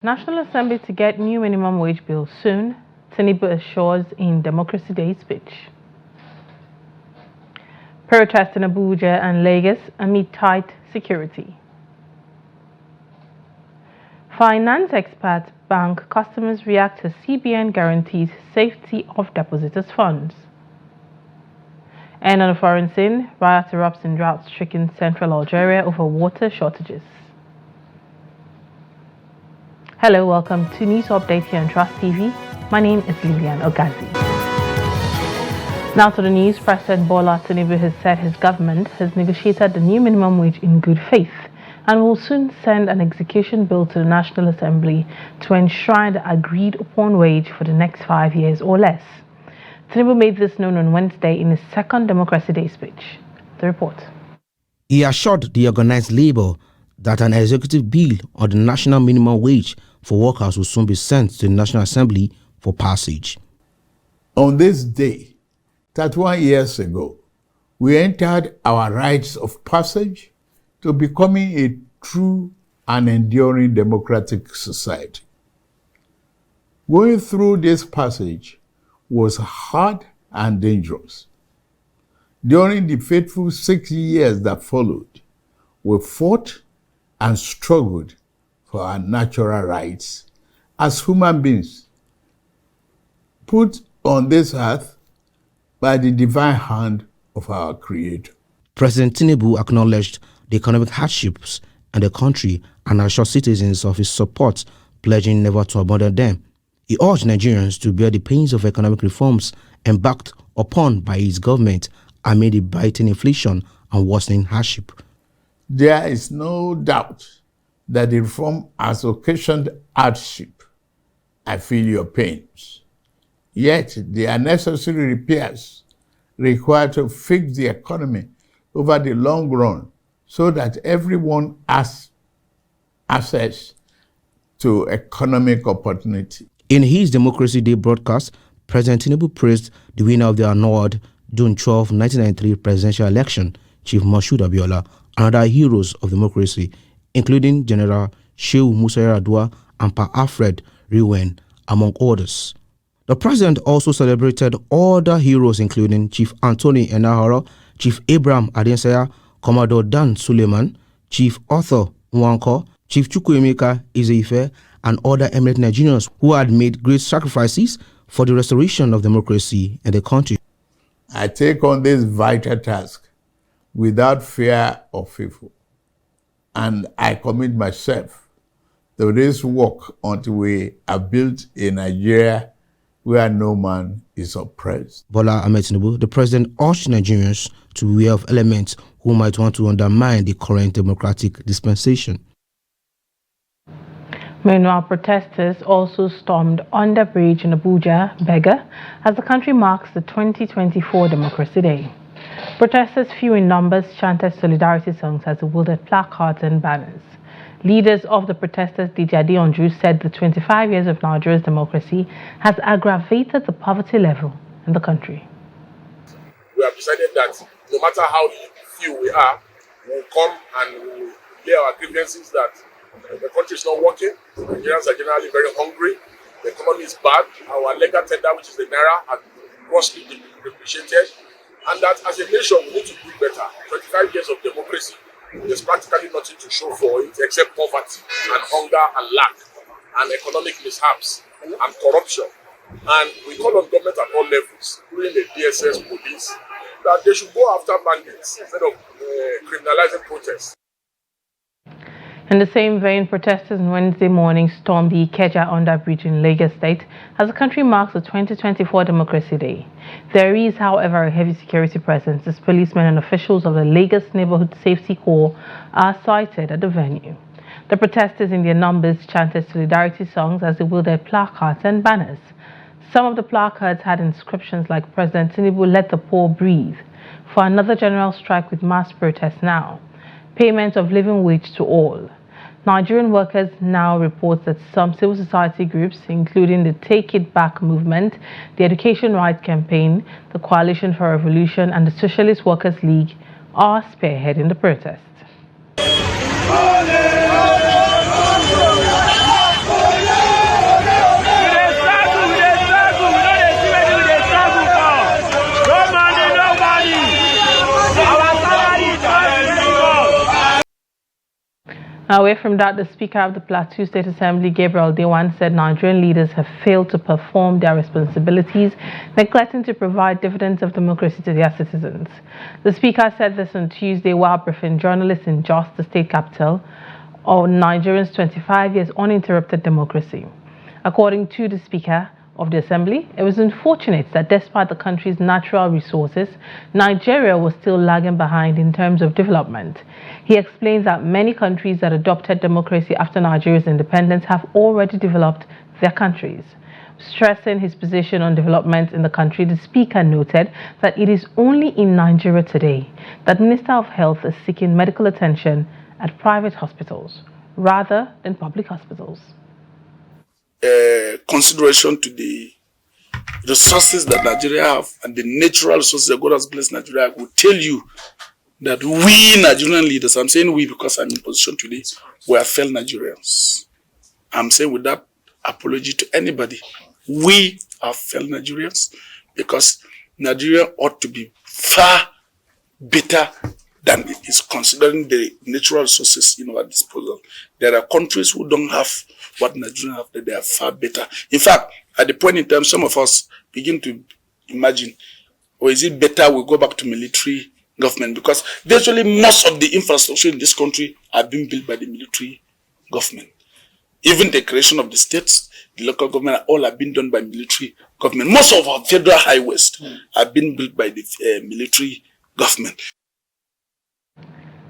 National Assembly to get new minimum wage bill soon, Tinubu assures in Democracy Day speech. Protest in Abuja and Lagos amid tight security. Finance experts bank customers react as CBN guarantees safety of depositors' funds. And on a foreign scene, riot erupts in drought-stricken central Algeria over water shortages. Hello, welcome to News Update here on Trust TV. My name is Lilian Ogazi. Now to the news. President Bola Tinubu has said his government has negotiated the new minimum wage in good faith and will soon send an execution bill to the National Assembly to enshrine the agreed upon wage for the next 5 years or less. Tinubu made this known on Wednesday in his second Democracy Day speech. The report. He assured the organized labor that an executive bill on the national minimum wage for workers will soon be sent to the National Assembly for passage. On this day, 31 years ago, we entered our rites of passage to becoming a true and enduring democratic society. Going through this passage was hard and dangerous. During the fateful 6 years that followed, we fought and struggled for our natural rights as human beings, put on this earth by the divine hand of our Creator. President Tinubu acknowledged the economic hardships in the country and assured citizens of his support, pledging never to abandon them. He urged Nigerians to bear the pains of economic reforms embarked upon by his government amid the biting inflation and worsening hardship. There is no doubt that the reform has occasioned hardship. I feel your pains. Yet, there are necessary repairs required to fix the economy over the long run so that everyone has access to economic opportunity. In his Democracy Day broadcast, President Tinubu praised the winner of the annulled June 12, 1993 presidential election, Chief Moshood Abiola, and other heroes of democracy, including General Shehu Musa Yar'Adua and Pa Alfred Riwen, among others. The president also celebrated other heroes including Chief Anthony Enahoro, Chief Abraham Adensaya, Commodore Dan Suleiman, Chief Arthur Nwanko, Chief Chukwuemeka Ezeife, and other eminent Nigerians who had made great sacrifices for the restoration of democracy in the country. I take on this vital task without fear or favor, and I commit myself to this work until we have built a Nigeria where no man is oppressed. Bola Ahmed Tinubu, the president, urged Nigerians to beware of elements who might want to undermine the current democratic dispensation. Meanwhile, protesters also stormed under bridge in Abuja, Bega, as the country marks the 2024 Democracy Day. Protesters, few in numbers, chanted solidarity songs as they wielded placards and banners. Leaders of the protesters, DJ Adionju, said the 25 years of Nigeria's democracy has aggravated the poverty level in the country. We have decided that no matter how few we are, we'll come and we'll lay our grievances that the country is not working. Nigerians are generally very hungry. The economy is bad. Our legal tender, which is the naira, has grossly depreciated. And that as a nation, we need to do better. 25 years of democracy, there's practically nothing to show for it except poverty and hunger and lack and economic mishaps and corruption. And we call on government at all levels, including the DSS, police, that they should go after bandits instead of criminalizing protests. In the same vein, protesters on Wednesday morning stormed the Ikeja underbridge in Lagos State as the country marks the 2024 Democracy Day. There is, however, a heavy security presence as policemen and officials of the Lagos Neighborhood Safety Corps are sighted at the venue. The protesters in their numbers chanted solidarity songs as they wielded placards and banners. Some of the placards had inscriptions like "President Tinubu, let the poor breathe," "For another general strike with mass protests now," "Payment of living wage to all." Nigerian workers now report that some civil society groups, including the Take It Back movement, the Education Rights Campaign, the Coalition for Revolution, and the Socialist Workers League, are spearheading the protest. Away from that, the Speaker of the Plateau State Assembly, Gabriel Dewan, said Nigerian leaders have failed to perform their responsibilities, neglecting to provide dividends of democracy to their citizens. The Speaker said this on Tuesday while briefing journalists in Jos, the state capital, on Nigeria's 25 years uninterrupted democracy. According to the Speaker of the Assembly, it was unfortunate that despite the country's natural resources, Nigeria was still lagging behind in terms of development. He explains that many countries that adopted democracy after Nigeria's independence have already developed their countries. Stressing his position on development in the country, the Speaker noted that it is only in Nigeria today that Minister of Health is seeking medical attention at private hospitals rather than public hospitals. Consideration to the resources that Nigeria have and the natural resources that God has blessed Nigeria will tell you that we Nigerian leaders, I'm saying we because I'm in position today, we are failed Nigerians. I'm saying without apology to anybody, we are failed Nigerians because Nigeria ought to be far better than it is considering the natural resources in our disposal. There are countries who don't have what Nigeria have, that they are far better. In fact, at the point in time, some of us begin to imagine, or is it better we go back to military government? Because virtually most of the infrastructure in this country are being built by the military government. Even the creation of the states, the local government, all are being done by military government. Most of our federal highways are being built by the military government.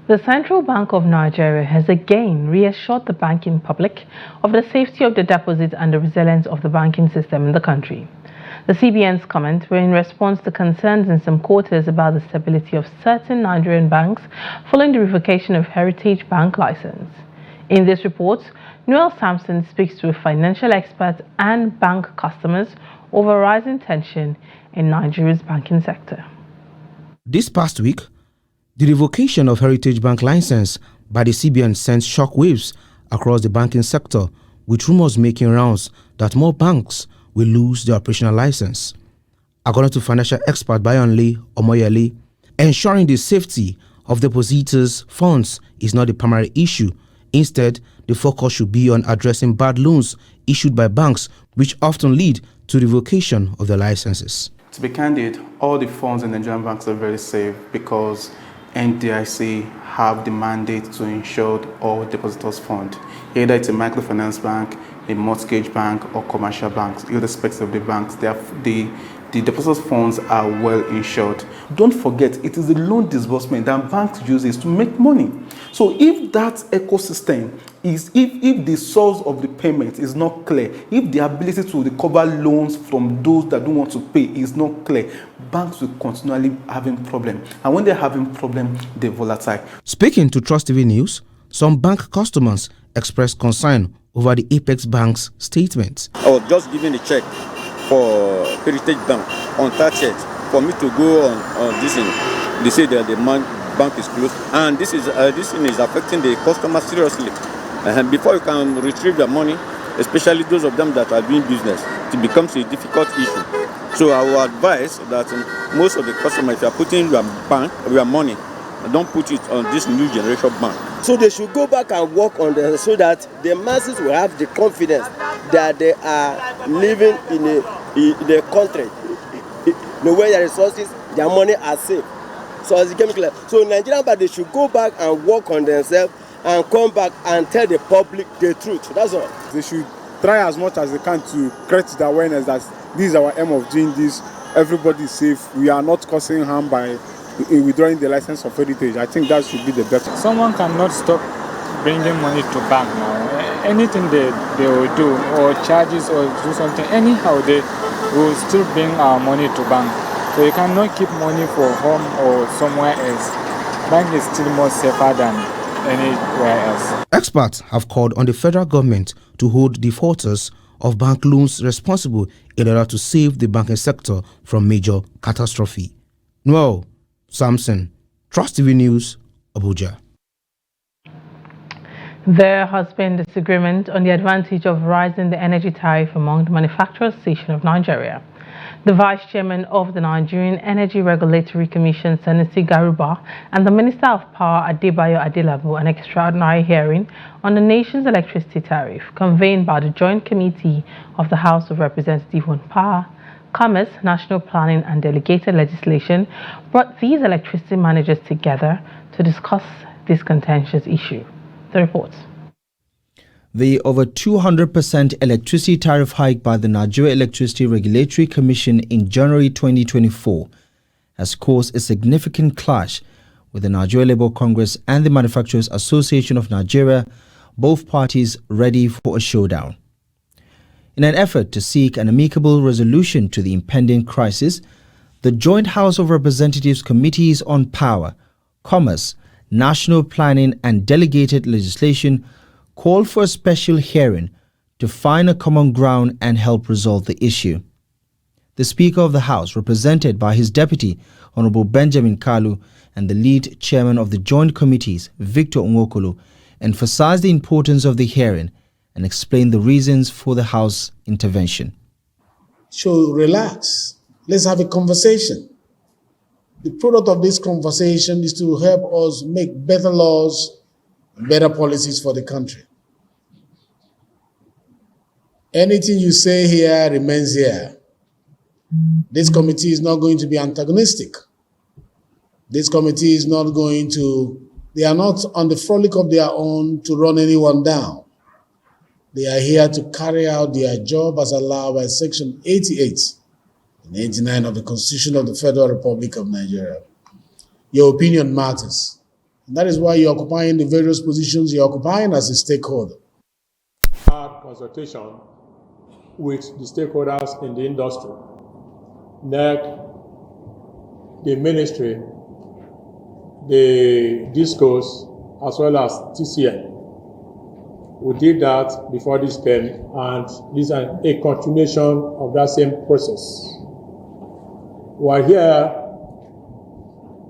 The Central Bank of Nigeria has again reassured the banking public of the safety of the deposit and the resilience of the banking system in the country. The CBN's comments were in response to concerns in some quarters about the stability of certain Nigerian banks following the revocation of Heritage Bank license. In this report, Noel Sampson speaks to financial experts and bank customers over rising tension in Nigeria's banking sector. This past week, the revocation of Heritage Bank license by the CBN sent shockwaves across the banking sector, with rumors making rounds that more banks will lose their operational license. According to financial expert Bayonle Omoyele, ensuring the safety of depositors' funds is not the primary issue. Instead, the focus should be on addressing bad loans issued by banks, which often lead to revocation of their licenses. To be candid, all the funds in Nigerian banks are very safe because NDIC have the mandate to insure all depositors' funds. Either it's a microfinance bank, a mortgage bank, or commercial banks, irrespective of the banks, the depositors' funds are well insured. Don't forget, it is the loan disbursement that banks use to make money. So if that ecosystem is, if the source of the payment is not clear, if the ability to recover loans from those that don't want to pay is not clear, banks will continually having problems. And when they're having problems, they're volatile. Speaking to Trust TV News, some bank customers expressed concern over the Apex Bank's statement. I was just given a check for Heritage Bank on 30th for me to go on this thing. They say that the bank is closed, and this thing is affecting the customer seriously. And before you can retrieve your money, especially those of them that are doing business, it becomes a difficult issue. So I will advise that most of the customers, if you are putting your money, don't put it on this new generation bank. So they should go back and work on them so that the masses will have the confidence that they are living in a country, the way their resources, their money are safe. So as it became clear, so Nigerian bank, they should go back and work on themselves and come back and tell the public the truth. That's all. They should try as much as they can to create the awareness that this is our aim of doing this. Everybody is safe. We are not causing harm by withdrawing the license of Heritage. I think that should be the better. Someone cannot stop bringing money to bank now. Anything they will do, or charges, or do something, anyhow they will still bring our money to bank. So you cannot keep money for home or somewhere else. Bank is still more safer than anywhere else. Experts have called on the federal government to hold defaulters of bank loans responsible in order to save the banking sector from major catastrophe. Noel Sampson, Trust TV News, Abuja. There has been disagreement on the advantage of raising the energy tariff among the Manufacturers Association of Nigeria. The Vice Chairman of the Nigerian Energy Regulatory Commission, Sanusi Garuba, and the Minister of Power, Adebayo Adelabu, an extraordinary hearing on the nation's electricity tariff, convened by the Joint Committee of the House of Representatives on Power, Commerce, National Planning and Delegated Legislation, brought these electricity managers together to discuss this contentious issue. The report. The over 200% electricity tariff hike by the Nigeria Electricity Regulatory Commission in January 2024 has caused a significant clash with the Nigeria Labour Congress and the Manufacturers Association of Nigeria, both parties ready for a showdown. In an effort to seek an amicable resolution to the impending crisis, the Joint House of Representatives Committees on Power, Commerce, National Planning and Delegated Legislation called for a special hearing to find a common ground and help resolve the issue. The Speaker of the House, represented by his deputy, Honorable Benjamin Kalu, and the lead chairman of the joint committees, Victor Nwokolo, emphasized the importance of the hearing and explained the reasons for the House intervention. So relax. Let's have a conversation. The product of this conversation is to help us make better laws and better policies for the country. Anything you say here remains here. This committee is not going to be antagonistic. This committee is not going to, they are not on the frolic of their own to run anyone down. They are here to carry out their job as allowed by Section 88 and 89 of the Constitution of the Federal Republic of Nigeria. Your opinion matters. And that is why you're occupying the various positions you're occupying as a stakeholder. Hard consultation with the stakeholders in the industry, NEC, the ministry, the DISCOs, as well as TCN. We did that before this came, and this is a continuation of that same process. We're here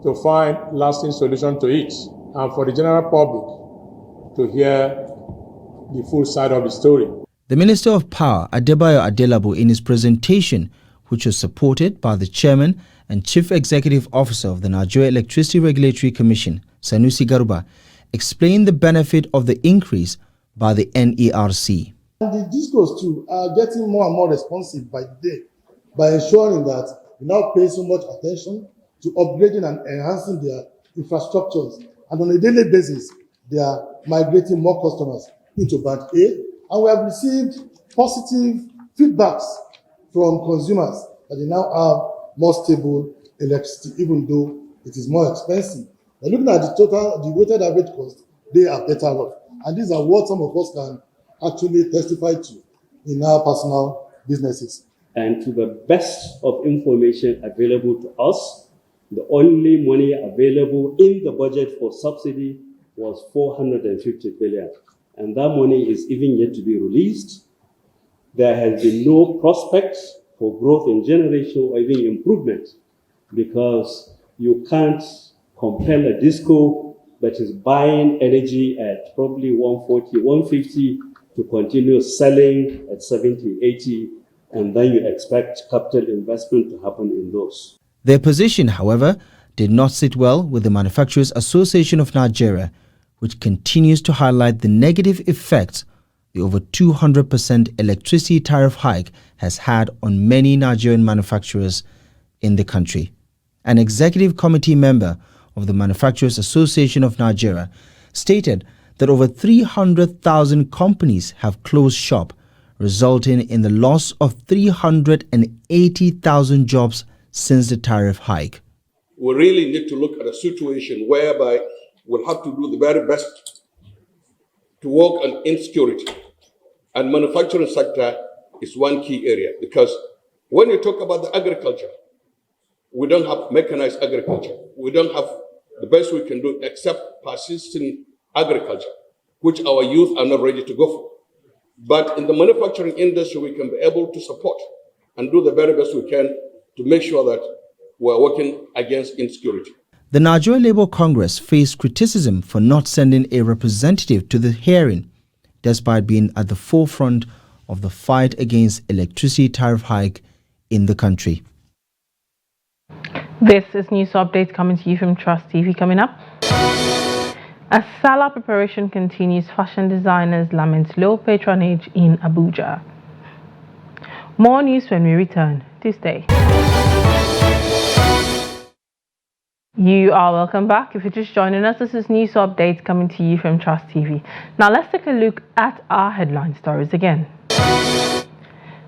to find lasting solution to it, and for the general public to hear the full side of the story. The Minister of Power, Adebayo Adelabu, in his presentation, which was supported by the Chairman and Chief Executive Officer of the Nigeria Electricity Regulatory Commission, Sanusi Garuba, explained the benefit of the increase by the NERC. And the DISCOs too are getting more and more responsive by the day by ensuring that we now pay so much attention to upgrading and enhancing their infrastructures. And on a daily basis, they are migrating more customers into Band A. And we have received positive feedbacks from consumers that they now have more stable electricity, even though it is more expensive. But looking at the weighted average cost, they are better off. And these are what some of us can actually testify to in our personal businesses. And to the best of information available to us, the only money available in the budget for subsidy was 450 billion. And that money is even yet to be released. There has been no prospects for growth in generation or even improvement, because you can't compel a DISCO that is buying energy at probably 140, 150 to continue selling at 70, 80, and then you expect capital investment to happen in those. Their position, however, did not sit well with the Manufacturers Association of Nigeria, which continues to highlight the negative effects the over 200% electricity tariff hike has had on many Nigerian manufacturers in the country. An executive committee member of the Manufacturers Association of Nigeria stated that over 300,000 companies have closed shop, resulting in the loss of 380,000 jobs since the tariff hike. We really need to look at a situation whereby we'll have to do the very best to work on insecurity. And manufacturing sector is one key area, because when you talk about the agriculture, we don't have mechanized agriculture. We don't have the best we can do except persistent agriculture, which our youth are not ready to go for. But in the manufacturing industry, we can be able to support and do the very best we can to make sure that we're working against insecurity. The Nigeria Labour Congress faced criticism for not sending a representative to the hearing, despite being at the forefront of the fight against electricity tariff hike in the country. This is News Update coming to you from Trust TV. Coming up, as Salah preparation continues, fashion designers lament low patronage in Abuja. More news when we return. Do stay. You are welcome back. If you're just joining us, this is News Update coming to you from Trust TV. Now let's take a look at our headline stories again.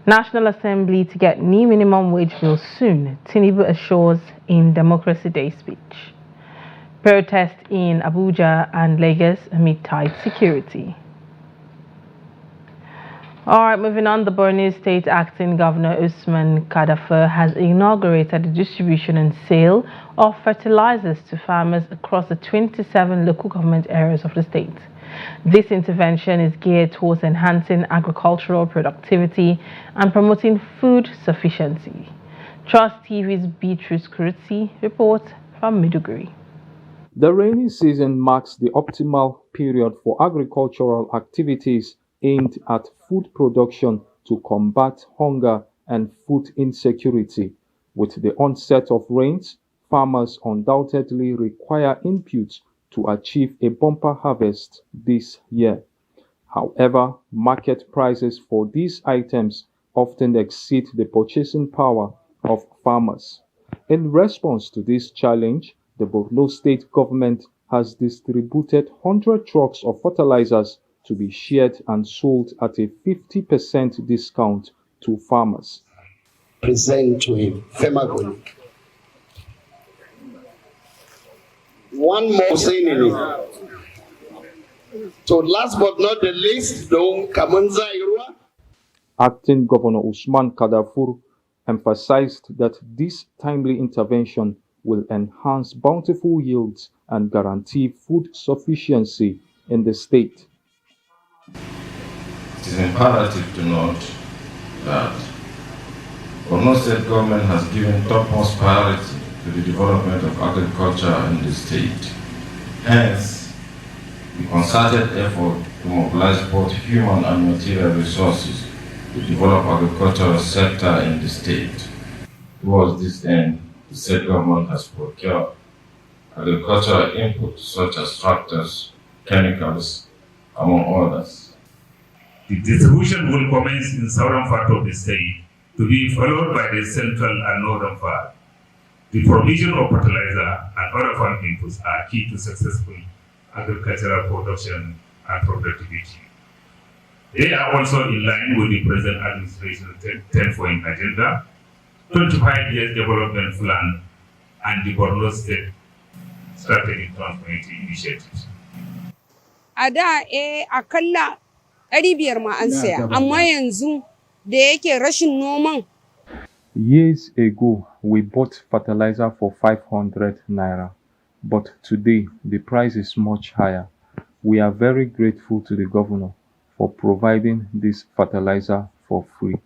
National Assembly to get new minimum wage bill soon, Tinubu assures in Democracy Day speech. Protest in Abuja and Lagos amid tight security. Alright, moving on, the Borno State Acting Governor Usman Kadafa has inaugurated the distribution and sale of fertilizers to farmers across the 27 local government areas of the state. This intervention is geared towards enhancing agricultural productivity and promoting food sufficiency. Trust TV's Beatrice Kurutsi reports from Maiduguri. The rainy season marks the optimal period for agricultural activities aimed at food production to combat hunger and food insecurity. With the onset of rains, farmers undoubtedly require inputs to achieve a bumper harvest this year. However, market prices for these items often exceed the purchasing power of farmers. In response to this challenge, the Borno State government has distributed 100 trucks of fertilizers to be shared and sold at a 50% discount to farmers. Present to him, Femagoni. One more saying in it. So last but not the least, Kamanza Irua. Acting Governor Usman Kadafur emphasized that this timely intervention will enhance bountiful yields and guarantee food sufficiency in the state. It is imperative to note that Borno State government has given topmost priority to the development of agriculture in the state. Hence, the concerted effort to mobilize both human and material resources to develop agricultural sector in the state. Towards this end, the state government has procured agricultural inputs such as tractors, chemicals, among others. The distribution will commence in southern part of the state to be followed by the central and northern part. The provision of fertilizer and other farm inputs are key to successful agricultural production and productivity. They are also in line with the present administration 10-point agenda, 25 years development plan, and the Borno State Strategic Transparency Initiatives. Ada akalla 500 ma an saya, amma yanzu da yake rashin noman. Years ago, we bought fertilizer for 500 naira, but today the price is much higher. We are very grateful to the governor for providing this fertilizer for free.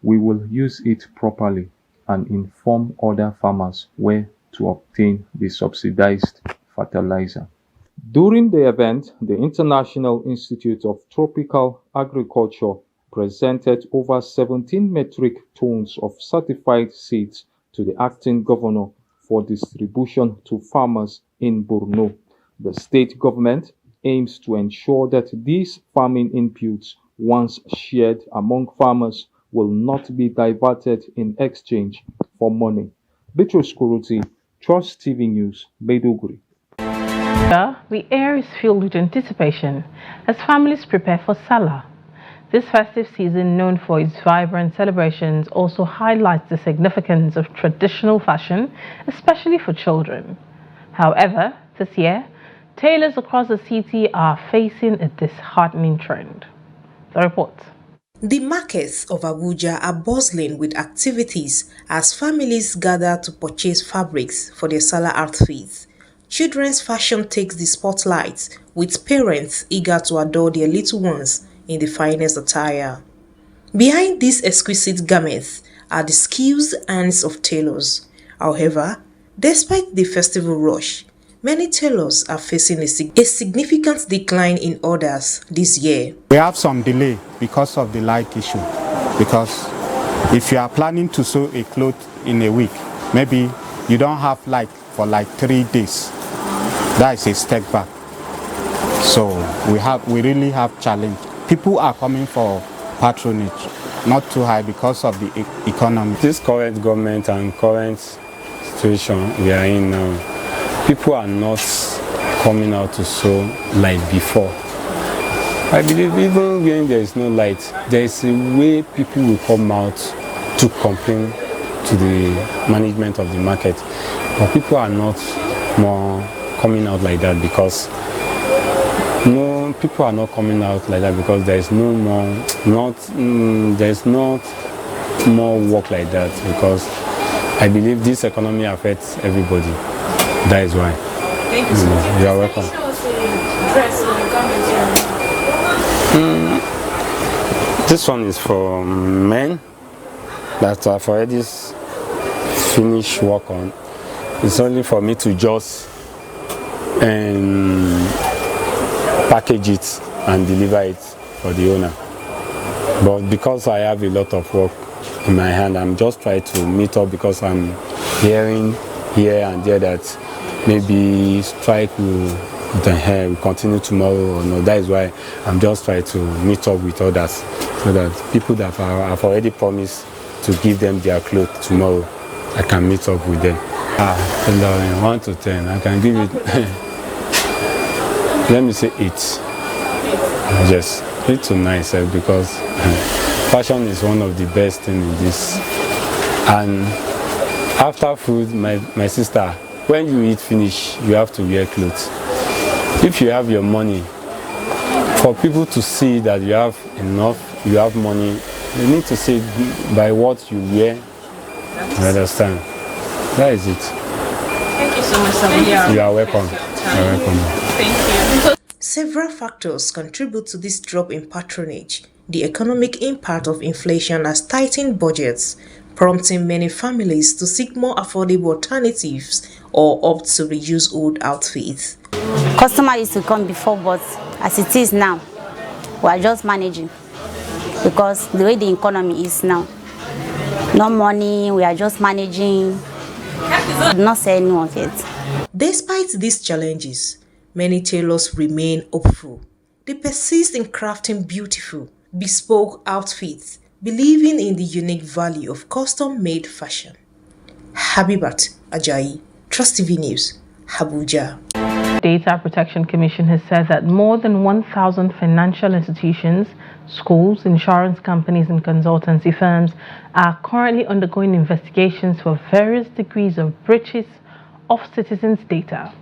We will use it properly and inform other farmers where to obtain the subsidized fertilizer. During the event, the International Institute of Tropical Agriculture presented over 17 metric tons of certified seeds to the acting governor for distribution to farmers in Borno. The state government aims to ensure that these farming inputs, once shared among farmers, will not be diverted in exchange for money. Beatrice Kuruti, Trust TV News, Maiduguri. The air is filled with anticipation as families prepare for Salah. This festive season, known for its vibrant celebrations, also highlights the significance of traditional fashion, especially for children. However, this year, tailors across the city are facing a disheartening trend. The report. The markets of Abuja are bustling with activities as families gather to purchase fabrics for their Salah outfits. Children's fashion takes the spotlight, with parents eager to adore their little ones in the finest attire. Behind these exquisite garments are the skills and hands of tailors. However, despite the festival rush, many tailors are facing a significant decline in orders this year. We have some delay because of the light issue, because If you are planning to sew a cloth in a week, maybe you don't have light for like 3 days. That is a step back. So we really have challenge. People are coming for patronage, not too high because of the economy. This current government and current situation we are in now, people are not coming out to sew like before. I believe even when there is no light, there is a way people will come out to complain to the management of the market. But people are not more coming out like that because people are not coming out like that because there is no more, there's not more work like that because I believe this economy affects everybody. That is why. Thank you so much. You are welcome. This one is for men that I've already finished work on. It's only for me to just package it and deliver it for the owner. But because I have a lot of work in my hand, I'm just trying to meet up because I'm hearing here and there that maybe strike will continue tomorrow or no. That is why I'm just trying to meet up with others so that people that have already promised to give them their clothes tomorrow, I can meet up with them. 1 to 10, I can give it. Let me say 8. Yes, 8 to 9, because fashion is one of the best things in this. And after food, my sister, when you eat finish, you have to wear clothes. If you have your money, for people to see that you have enough, you have money, you need to see by what you wear. You understand? That is it. Thank you so much, sir. You are welcome. You are welcome. Thank you. Several factors contribute to this drop in patronage. The economic impact of inflation has tightened budgets, prompting many families to seek more affordable alternatives or opt to reuse old outfits. Customer used to come before, but as it is now, we are just managing because the way the economy is now, no money, we are just managing, not selling anyone yet. Despite these challenges, many tailors remain hopeful. They persist in crafting beautiful, bespoke outfits, believing in the unique value of custom-made fashion. Habibat Ajayi, Trust TV News, Abuja. Data Protection Commission has said that more than 1,000 financial institutions, schools, insurance companies and consultancy firms are currently undergoing investigations for various degrees of breaches of citizens' data.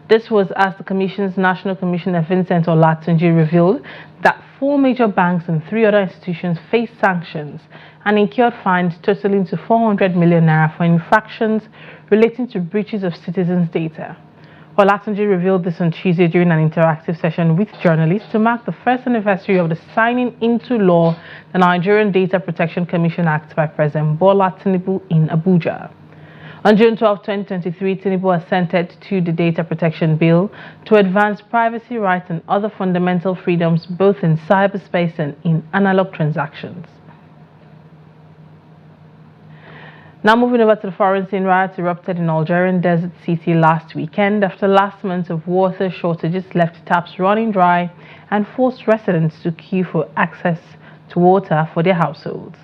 This was as the Commission's National Commissioner Vincent Olatunji revealed that 4 major banks and 3 other institutions faced sanctions and incurred fines totaling to 400 million naira for infractions relating to breaches of citizens' data. Olatunji revealed this on Tuesday during an interactive session with journalists to mark the first anniversary of the signing into law the Nigerian Data Protection Commission Act by President Bola Tinubu in Abuja. On June 12, 2023, Tinubu assented to the Data Protection Bill to advance privacy rights and other fundamental freedoms both in cyberspace and in analog transactions. Now moving over to the foreign scene, riots erupted in Algerian Desert City last weekend after last months of water shortages left taps running dry and forced residents to queue for access to water for their households.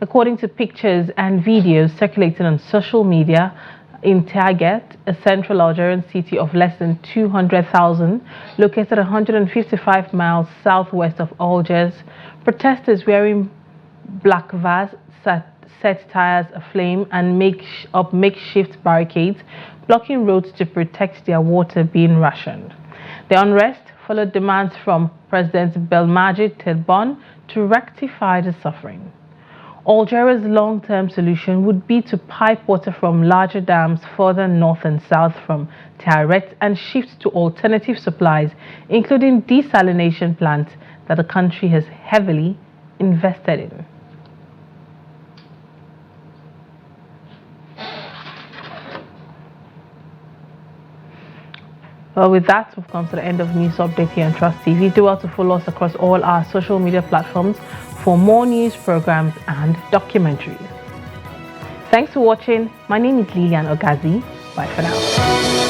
According to pictures and videos circulating on social media, in Taget, a central Algerian city of less than 200,000, located 155 miles southwest of Algiers, protesters wearing black vests set tires aflame and make up makeshift barricades, blocking roads to protect their water being rationed. The unrest followed demands from President Belmajid Tebboune to rectify the suffering. Algeria's long-term solution would be to pipe water from larger dams further north and south from Tiaret and shift to alternative supplies, including desalination plants that the country has heavily invested in. Well, with that, we've come to the end of News Update here on Trust TV. Do well to follow us across all our social media platforms for more news programs and documentaries. Thanks for watching. My name is Lilian Ogazi. Bye for now.